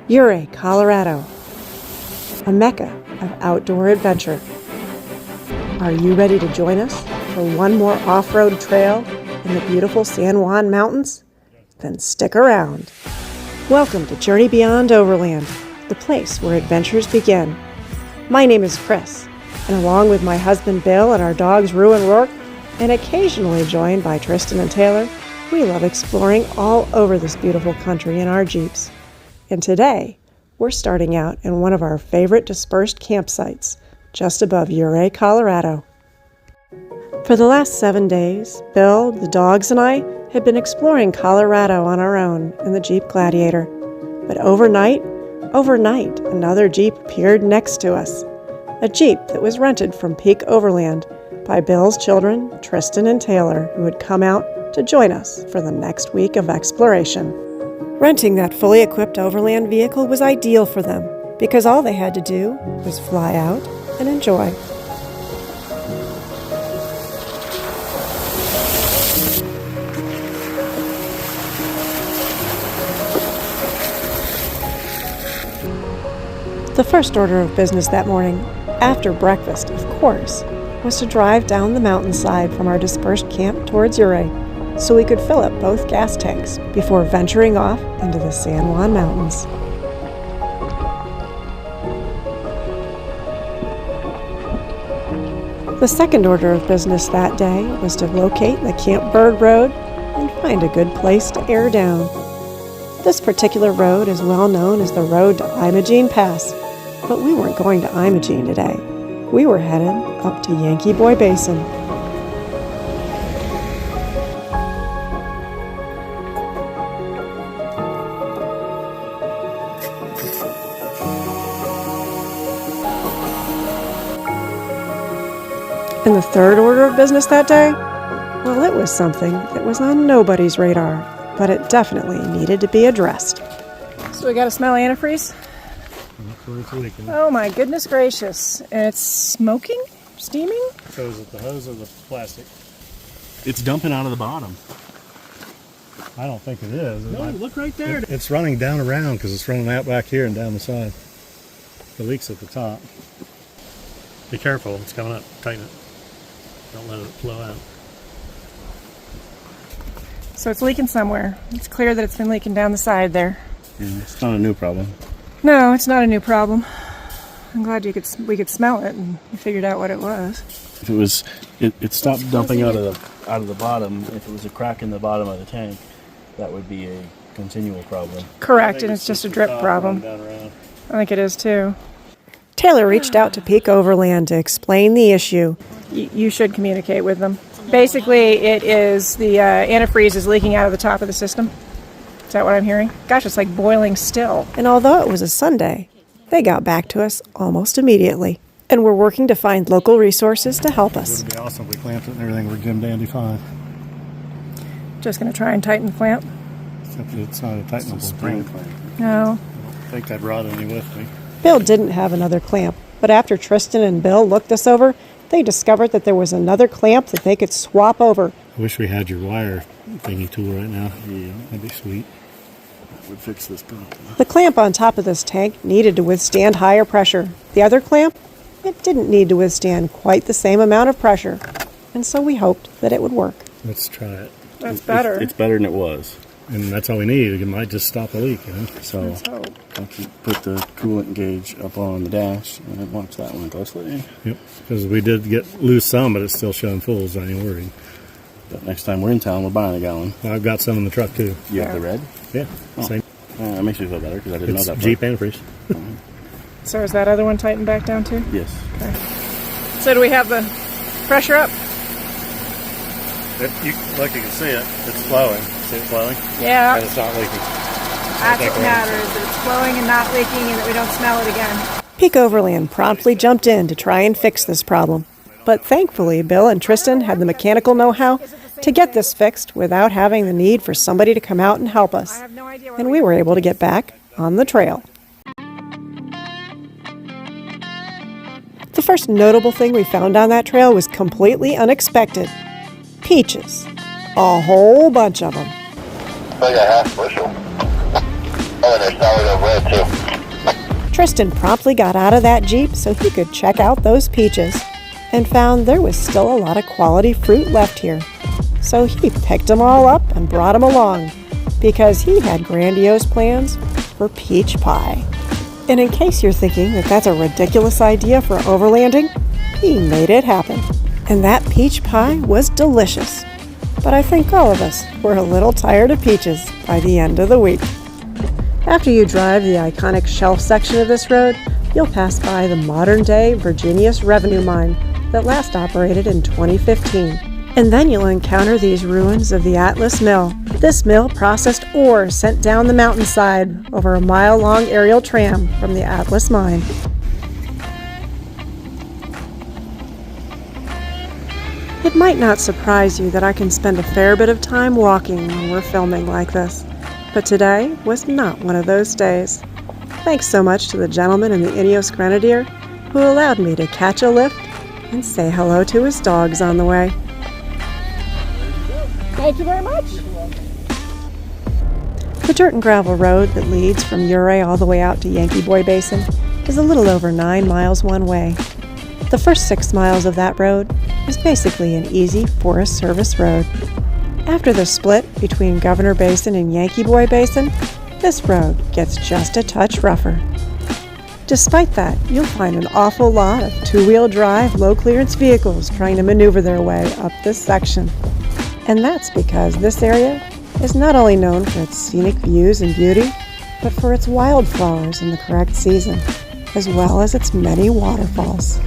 Ouray, Colorado, a mecca of outdoor adventure. Are you ready to join us for one more off-road trail in the beautiful San Juan Mountains? Then stick around. Welcome to Journey Beyond Overland, the place where adventures begin. My name is Chris, and along with my husband Bill and our dogs Rue and Rourke, and occasionally joined by Tristan and Taylor, we love exploring all over this beautiful country in our Jeeps. And today, we're starting out in one of our favorite dispersed campsites, just above Ouray, Colorado. For the last 7 days, Bill, the dogs, and I had been exploring Colorado on our own in the Jeep Gladiator. But overnight, another Jeep appeared next to us. A Jeep that was rented from Peak Overland by Bill's children, Tristan and Taylor, who had come out to join us for the next week of exploration. Renting that fully equipped overland vehicle was ideal for them because all they had to do was fly out and enjoy. The first order of business that morning, after breakfast, of course, was to drive down the mountainside from our dispersed camp towards Ouray, so we could fill up both gas tanks before venturing off into the San Juan Mountains. The second order of business that day was to locate the Camp Bird Road and find a good place to air down. This particular road is well known as the road to Imogene Pass, but we weren't going to Imogene today. We were headed up to Yankee Boy Basin. And the third order of business that day? Well, it was something that was on nobody's radar, but it definitely needed to be addressed. So we got to smell antifreeze? Oh my goodness gracious. And it's smoking? Steaming? So is it the hose or the plastic? It's dumping out of the bottom. I don't think it is. No, look right there. It's running down around because it's running out back here and down the side. The leak's at the top. Be careful, it's coming up. Tighten it. Don't let it flow out. So it's leaking somewhere. It's clear that it's been leaking down the side there. Yeah, it's not a new problem. No, it's not a new problem. I'm glad we could smell it and we figured out what it was. If it was, it stopped dumping out of the bottom. If it was a crack in the bottom of the tank, that would be a continual problem. Correct, and it's just a drip problem. I think it is too. Taylor reached out to Peak Overland to explain the issue. You should communicate with them. Basically, it is the antifreeze is leaking out of the top of the system. Is that what I'm hearing? Gosh, it's like boiling still. And although it was a Sunday, they got back to us almost immediately. And we're working to find local resources to help us. It would be awesome if we clamped it and everything were Jim Dandy fine. Just going to try and tighten the clamp? Except it's not a tightenable spring clamp. No. I don't think I brought any with me. Bill didn't have another clamp, but after Tristan and Bill looked us over, they discovered that there was another clamp that they could swap over. I wish we had your wire thingy tool right now. Yeah, that'd be sweet. that would fix this problem. The clamp on top of this tank needed to withstand higher pressure. The other clamp, it didn't need to withstand quite the same amount of pressure, and so we hoped that it would work. Let's try it. That's better. It's better than it was. And that's all we need. It might just stop a leak, you know? So Let's hope. I'll put the coolant gauge up on the dash and watch that one closely. Yep, because we did lose some, but it's still showing full, so I ain't worried. But next time we're in town, we're buying a gallon. Well, I've got some in the truck, too. You have the red? Yeah, Oh. same. That makes me feel better because I didn't It's know that. Jeep antifreeze. So is that other one tightened back down too? Yes. Okay. So do we have the pressure up? You can see it. It's flowing. See it flowing? Yeah. And it's not leaking. That's what matters, that it's flowing and not leaking and that we don't smell it again. Peak Overland promptly jumped in to try and fix this problem. But thankfully, Bill and Tristan had the mechanical know-how to get this fixed without having the need for somebody to come out and help us. And we were able to get back on the trail. The first notable thing we found on that trail was completely unexpected. Peaches. A whole bunch of them. Like a half bushel. Oh, and there's sourdough bread too. Tristan promptly got out of that Jeep so he could check out those peaches and found there was still a lot of quality fruit left here. So he picked them all up and brought them along because he had grandiose plans for peach pie. And in case you're thinking that that's a ridiculous idea for overlanding, he made it happen. And that peach pie was delicious. But I think all of us were a little tired of peaches by the end of the week. After you drive the iconic shelf section of this road, you'll pass by the modern-day Virginius revenue mine that last operated in 2015. And then you'll encounter these ruins of the Atlas Mill. This mill processed ore sent down the mountainside over a mile-long aerial tram from the Atlas mine. It might not surprise you that I can spend a fair bit of time walking when we're filming like this, but today was not one of those days. Thanks so much to the gentleman in the Ineos Grenadier who allowed me to catch a lift and say hello to his dogs on the way. Thank you very much. The dirt and gravel road that leads from Ouray all the way out to Yankee Boy Basin is a little over 9 miles one way. The first 6 miles of that road is basically an easy Forest Service road. After the split between Governor Basin and Yankee Boy Basin, this road gets just a touch rougher. Despite that, you'll find an awful lot of two-wheel drive, low-clearance vehicles trying to maneuver their way up this section. And that's because this area is not only known for its scenic views and beauty, but for its wildflowers in the correct season, as well as its many waterfalls.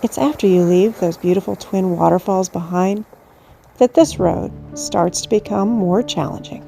It's after you leave those beautiful twin waterfalls behind that this road starts to become more challenging.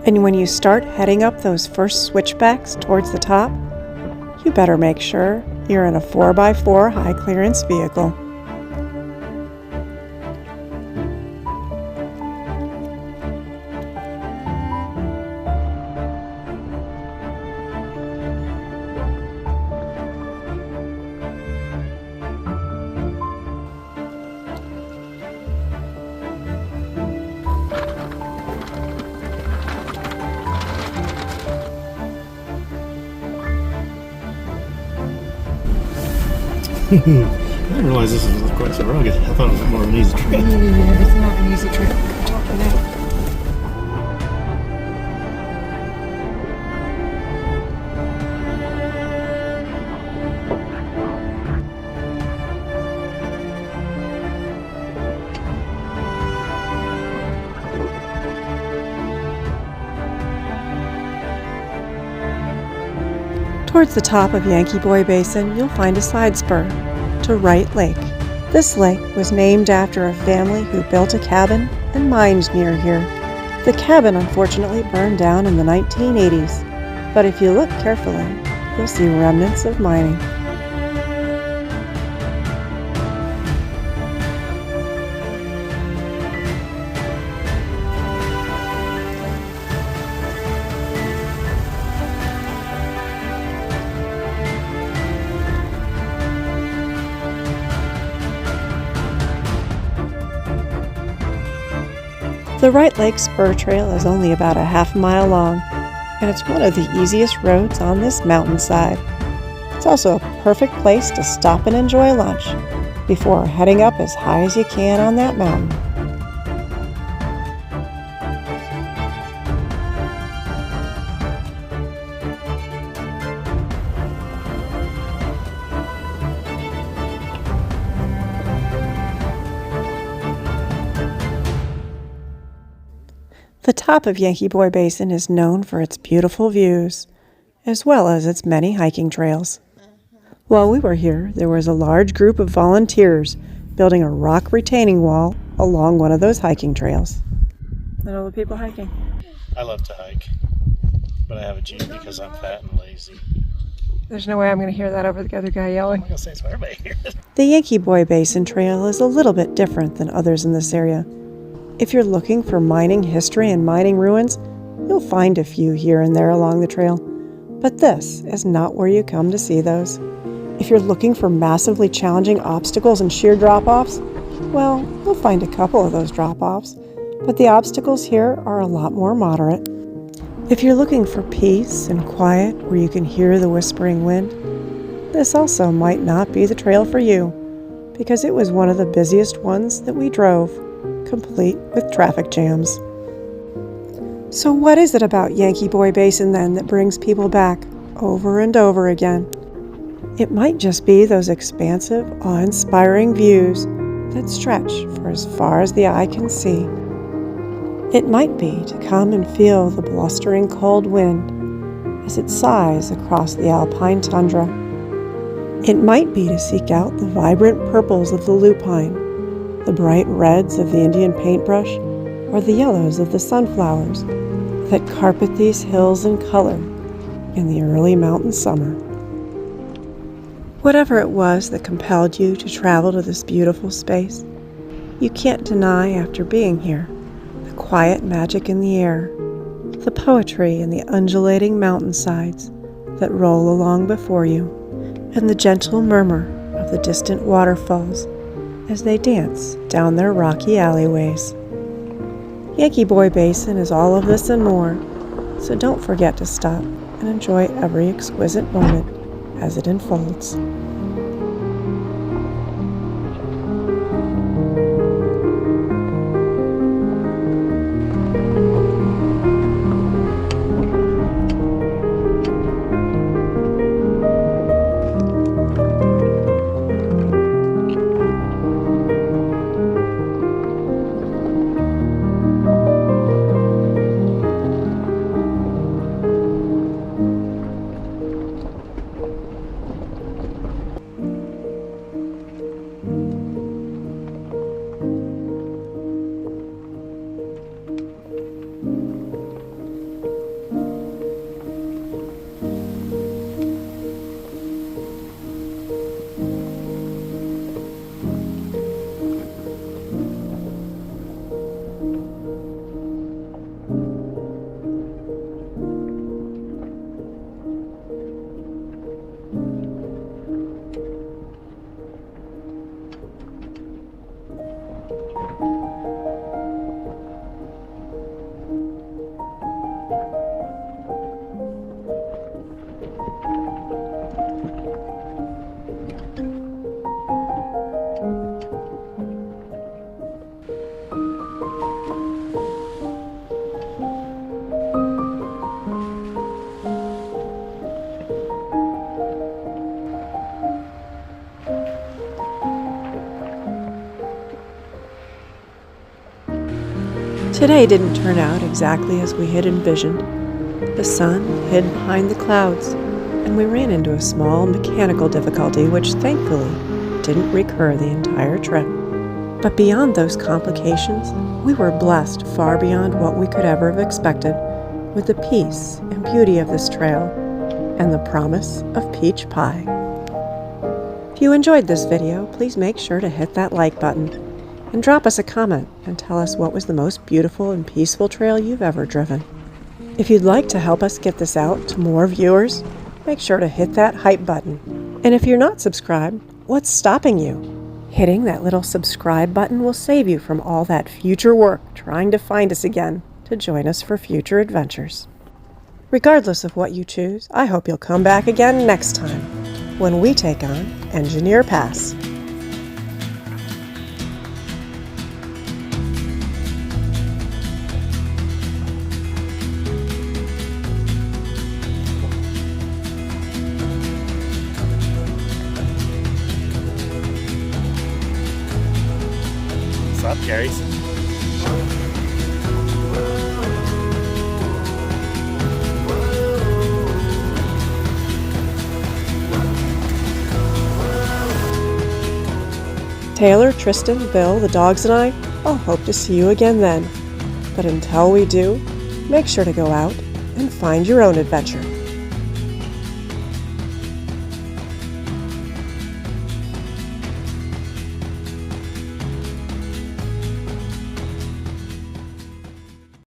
And when you start heading up those first switchbacks towards the top, you better make sure you're in a 4x4 high clearance vehicle. I didn't realize this was quite so rugged. I thought it was more of an easy trip. It's not an easy trip. Talking that. Towards the top of Yankee Boy Basin, you'll find a side spur to Wright Lake. This lake was named after a family who built a cabin and mined near here. The cabin unfortunately burned down in the 1980s, but if you look carefully, you'll see remnants of mining. The Wright Lake Spur Trail is only about a half-mile long, and it's one of the easiest roads on this mountainside. It's also a perfect place to stop and enjoy lunch, before heading up as high as you can on that mountain. The top of Yankee Boy Basin is known for its beautiful views, as well as its many hiking trails. While we were here, there was a large group of volunteers building a rock retaining wall along one of those hiking trails. And all the people hiking. I love to hike, but I have a Jeep because I'm fat and lazy. There's no way I'm going to hear that over the other guy yelling. I'm going to say so everybody hears it. The Yankee Boy Basin Trail is a little bit different than others in this area. If you're looking for mining history and mining ruins, you'll find a few here and there along the trail. But this is not where you come to see those. If you're looking for massively challenging obstacles and sheer drop-offs, well, you'll find a couple of those drop-offs, but the obstacles here are a lot more moderate. If you're looking for peace and quiet where you can hear the whispering wind, this also might not be the trail for you, because it was one of the busiest ones that we drove, complete with traffic jams. So what is it about Yankee Boy Basin then that brings people back over and over again? It might just be those expansive, awe-inspiring views that stretch for as far as the eye can see. It might be to come and feel the blustering cold wind as it sighs across the Alpine tundra. It might be to seek out the vibrant purples of the lupine, the bright reds of the Indian paintbrush, or the yellows of the sunflowers that carpet these hills in color in the early mountain summer. Whatever it was that compelled you to travel to this beautiful space, you can't deny after being here the quiet magic in the air, the poetry in the undulating mountainsides that roll along before you, and the gentle murmur of the distant waterfalls as they dance down their rocky alleyways. Yankee Boy Basin is all of this and more, so don't forget to stop and enjoy every exquisite moment as it unfolds. Today didn't turn out exactly as we had envisioned. The sun hid behind the clouds, and we ran into a small mechanical difficulty which thankfully didn't recur the entire trip. But beyond those complications, we were blessed far beyond what we could ever have expected with the peace and beauty of this trail and the promise of peach pie. If you enjoyed this video, please make sure to hit that like button and drop us a comment and tell us what was the most beautiful and peaceful trail you've ever driven. If you'd like to help us get this out to more viewers, make sure to hit that hype button. And if you're not subscribed, what's stopping you? Hitting that little subscribe button will save you from all that future work trying to find us again to join us for future adventures. Regardless of what you choose, I hope you'll come back again next time when we take on Imogene Pass. Carries. Taylor, Tristan, Bill, the dogs, and I all hope to see you again then. But until we do, make sure to go out and find your own adventure.